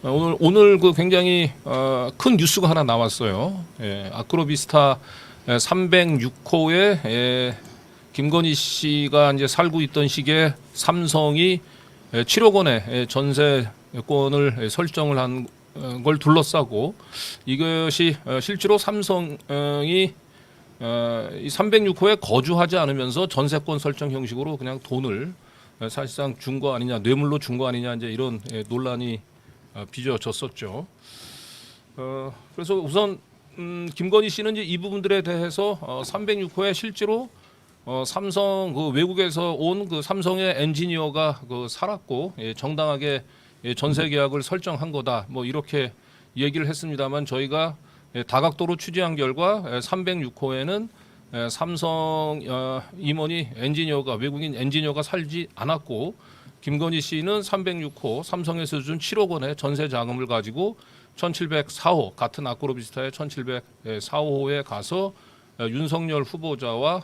오늘 그 굉장히 큰 뉴스가 하나 나왔어요. 아크로비스타 306호에 김건희 씨가 이제 살고 있던 시기에 삼성이 7억 원의 전세권을 설정을 한 걸 둘러싸고 이것이 실제로 삼성이 이 306호에 거주하지 않으면서 전세권 설정 형식으로 그냥 돈을 사실상 준 거 아니냐, 뇌물로 준 거 아니냐, 이제 이런 논란이 빚어졌었죠. 그래서 우선 김건희 씨는 이제 이 부분들에 대해서 306호에 실제로 삼성 그 외국에서 온 그 삼성의 엔지니어가 그 살았고 정당하게 전세 계약을 설정한 거다. 뭐 이렇게 얘기를 했습니다만 저희가 다각도로 취재한 결과 306호에는 삼성 임원이 엔지니어가 외국인 엔지니어가 살지 않았고 김건희 씨는 306호 삼성에서 준 7억 원의 전세 자금을 가지고 1704호 같은 아크로비스타의 1704호에 가서 윤석열 후보자와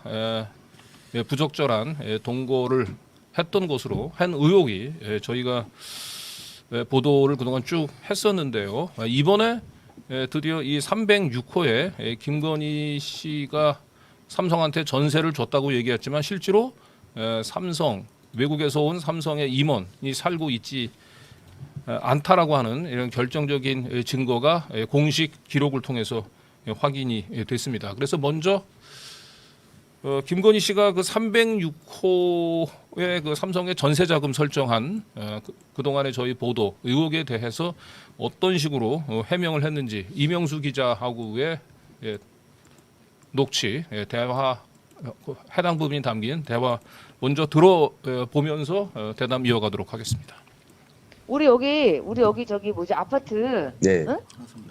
부적절한 동거를 했던 것으로 한 의혹이 저희가 보도를 그동안 쭉 했었는데요. 이번에 드디어 이 306호에 김건희 씨가 삼성한테 전세를 줬다고 얘기했지만 실제로 삼성 외국에서 온 삼성의 임원이 살고 있지 않다라고 하는 이런 결정적인 증거가 공식 기록을 통해서 확인이 됐습니다. 그래서 먼저 김건희 씨가 그 306호의 그 삼성의 전세자금 설정한 그동안의 저희 보도 의혹에 대해서 어떤 식으로 해명을 했는지 이명수 기자하고의 녹취 대화 해당 부분이 담긴 대화 먼저 들어보면서 대담 이어가도록 하겠습니다. 우리 여기 저기 뭐지 아파트 네. 응?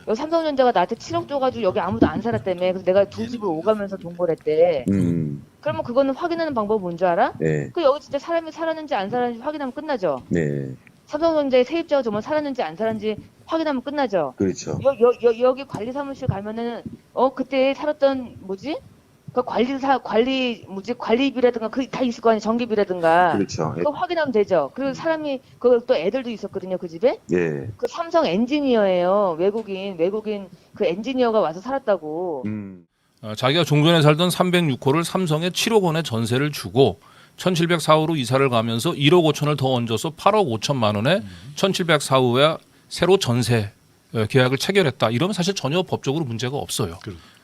여기 삼성전자가 나한테 7억 줘가지고 여기 아무도 안 살았다며. 그래서 내가 두 집을 오가면서 동거를 했대. 그러면 그거는 확인하는 방법이 뭔지 알아? 네. 그 여기 진짜 사람이 살았는지 안 살았는지 확인하면 끝나죠. 네. 삼성전자의 세입자가 정말 살았는지 안 살았는지 확인하면 끝나죠. 그렇죠. 여기 관리 사무실 가면은 그때 살았던 뭐지? 그 관리비라든가 그 다 있을 거 아니야. 전기비라든가. 그렇죠. 그거 확인하면 되죠. 그리고 사람이 그 또 애들도 있었거든요. 그 집에. 예. 그 삼성 엔지니어예요. 외국인 그 엔지니어가 와서 살았다고. 자기가 종전에 살던 306호를 삼성에 7억 원의 전세를 주고 1704호로 이사를 가면서 1억 5천을 더 얹어서 8억 5천만 원에 1704호에 새로 전세 계약을 체결했다. 이러면 사실 전혀 법적으로 문제가 없어요.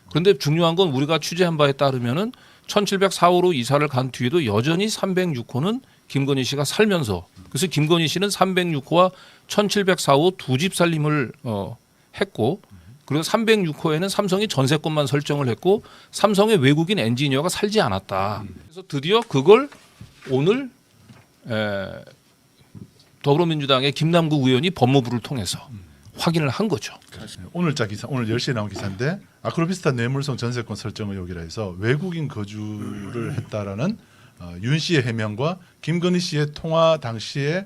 그런데 중요한 건 우리가 취재한 바에 따르면은 1704호로 이사를 간 뒤에도 여전히 306호는 김건희 씨가 살면서 그래서 김건희 씨는 306호와 1704호 두 집 살림을 했고 그리고 306호에는 삼성이 전세권만 설정을 했고 삼성의 외국인 엔지니어가 살지 않았다. 그래서 드디어 그걸 오늘 더불어민주당의 김남국 의원이 법무부를 통해서 확인을 한 거죠. 오늘자 기사, 오늘 10시에 나온 기사인데 아크로비스타 뇌물성 전세권 설정 의혹이라 해서 외국인 거주를 했다라는 윤 씨의 해명과 김건희 씨의 통화 당시의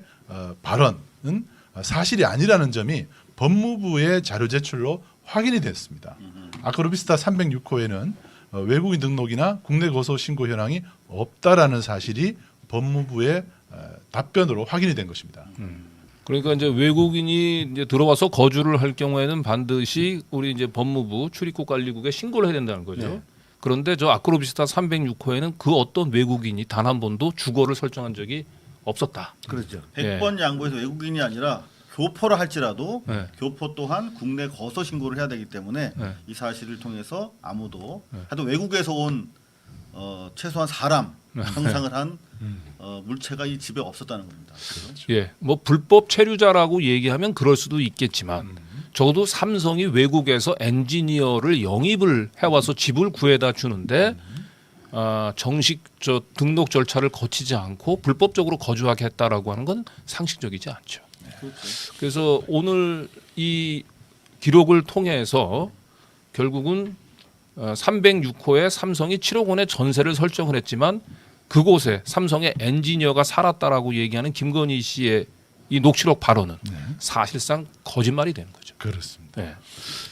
발언은 사실이 아니라는 점이 법무부의 자료 제출로 확인이 됐습니다. 아크로비스타 306호에는 외국인 등록이나 국내 거소 신고 현황이 없다라는 사실이 법무부의 답변으로 확인이 된 것입니다. 그러니까 이제 외국인이 이제 들어와서 거주를 할 경우에는 반드시 우리 이제 법무부 출입국 관리국에 신고를 해야 된다는 거죠. 네. 그런데 저 아크로비스타 306호에는 그 어떤 외국인이 단 한 번도 주거를 설정한 적이 없었다. 그렇죠. 100번 양보해서 외국인이 아니라 교포라 할지라도 교포 또한 국내 거소 신고를 해야 되기 때문에 이 사실을 통해서 아무도 하여튼 외국에서 온 최소한 사람 형상을 한 물체가 이 집에 없었다는 겁니다. 예, 뭐 불법 체류자라고 얘기하면 그럴 수도 있겠지만 적어도 삼성이 외국에서 엔지니어를 영입을 해와서 집을 구해다 주는데 정식 등록 절차를 거치지 않고 불법적으로 거주하게 했다라고 하는 건 상식적이지 않죠. 그래서 오늘 이 기록을 통해서 결국은 306호에 삼성이 7억 원의 전세를 설정을 했지만 그곳에 삼성의 엔지니어가 살았다라고 얘기하는 김건희 씨의 이 녹취록 발언은 사실상 거짓말이 되는 거죠. 그렇습니다. 네.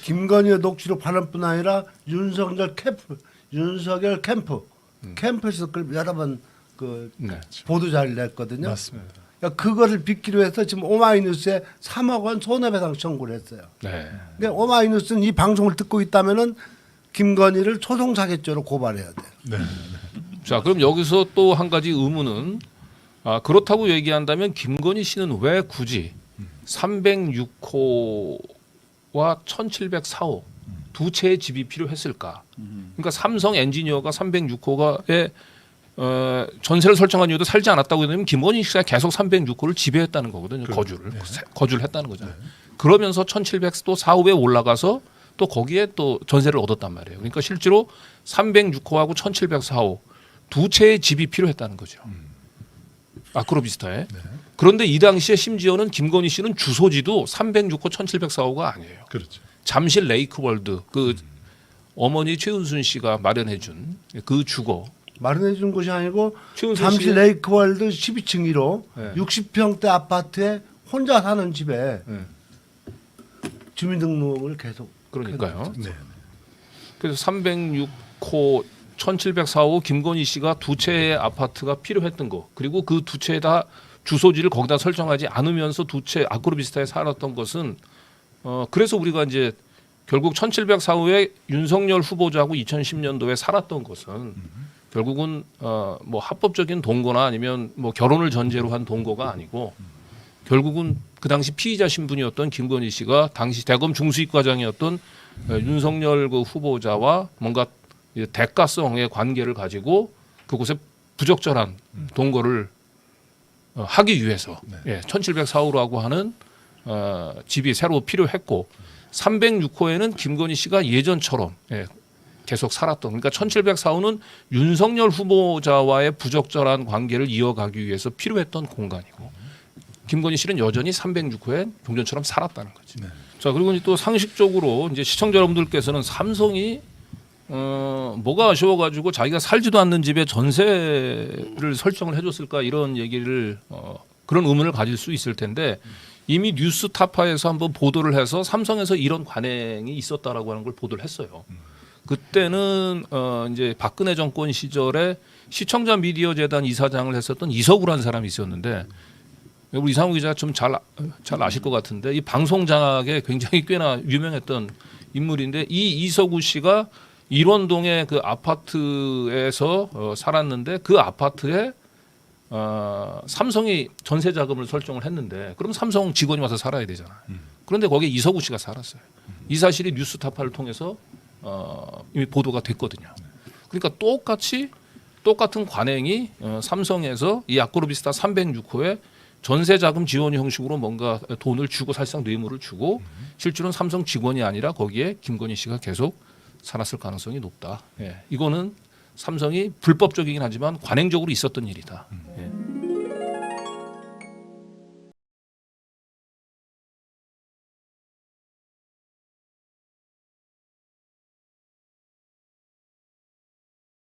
김건희의 녹취록 발언뿐 아니라 윤석열 캠프 캠프에서 여러 번 그 네. 보도 자료를 냈거든요. 맞습니다. 그러니까 그거를 빚기로 해서 지금 오마이뉴스에 3억 원 손해배상 청구를 했어요. 네. 그러니까 오마이뉴스는 이 방송을 듣고 있다면은 김건희를 초성사기죄로 고발해야 돼요. 네. 자, 그럼 여기서 또 한 가지 의문은 그렇다고 얘기한다면 김건희 씨는 왜 굳이 306호와 1704호 두 채의 집이 필요했을까? 그러니까 삼성 엔지니어가 306호가에 전세를 설정한 이유도 살지 않았다고 하면 김건희 씨가 계속 306호를 지배했다는 거거든요. 거주를 했다는 거잖아요. 그러면서 1700또 4호에 올라가서 또 거기에 또 전세를 얻었단 말이에요. 그러니까 실제로 306호하고 1704호 두 채의 집이 필요했다는 거죠. 아크로비스타에. 그런데 이 당시에 심지어는 김건희 씨는 주소지도 306호 1704호가 아니에요. 그렇죠. 잠실 레이크월드 그 어머니 최은순 씨가 마련해준 그 주거. 마련해 준 곳이 아니고 최은순 잠실 씨의- 레이크월드 12층 1호 네. 60평대 아파트에 혼자 사는 집에 네. 주민등록을 계속 그러니까요. 네. 그래서 306호 1704호 김건희 씨가 두 채의 아파트가 필요했던 거 그리고 그 두 채 다 주소지를 거기다 설정하지 않으면서 두 채 아크로비스타에 살았던 것은 그래서 우리가 이제 결국 1704호에 윤석열 후보자하고 2010년도에 살았던 것은 결국은 뭐 합법적인 동거나 아니면 뭐 결혼을 전제로 한 동거가 아니고 결국은 그 당시 피의자 신분이었던 김건희 씨가 당시 대검 중수위과장이었던 윤석열 그 후보자와 뭔가 대가성의 관계를 가지고 그곳에 부적절한 동거를 하기 위해서 1704호라고 하는 집이 새로 필요했고 306호에는 김건희 씨가 예전처럼 계속 살았던 그러니까 1704호는 윤석열 후보자와의 부적절한 관계를 이어가기 위해서 필요했던 공간이고 김건희 씨는 여전히 306호에 종전처럼 살았다는 거지. 자 그리고 이제 또 상식적으로 이제 시청자 여러분들께서는 삼성이 뭐가 아쉬워가지고 자기가 살지도 않는 집에 전세를 설정을 해줬을까 이런 얘기를 그런 의문을 가질 수 있을 텐데 이미 뉴스타파에서 한번 보도를 해서 삼성에서 이런 관행이 있었다라고 하는 걸 보도를 했어요. 그때는 이제 박근혜 정권 시절에 시청자 미디어 재단 이사장을 했었던 이석우라는 사람이 있었는데 우리 이상우 기자 좀 잘 아실 것 같은데 이 방송 장악에 굉장히 꽤나 유명했던 인물인데 이 이석우 씨가 일원동의 그 아파트에서 살았는데 그 아파트에 삼성이 전세 자금을 설정을 했는데 그럼 삼성 직원이 와서 살아야 되잖아요. 그런데 거기에 이석우 씨가 살았어요. 이 사실이 뉴스타파를 통해서 이미 보도가 됐거든요. 그러니까 똑같은 관행이 삼성에서 이 아크로비스타 306호에 전세 자금 지원 형식으로 뭔가 돈을 주고 사실상 뇌물을 주고 실제로는 삼성 직원이 아니라 거기에 김건희 씨가 계속 살았을 가능성이 높다. 이거는 삼성이 불법적이긴 하지만 관행적으로 있었던 일이다.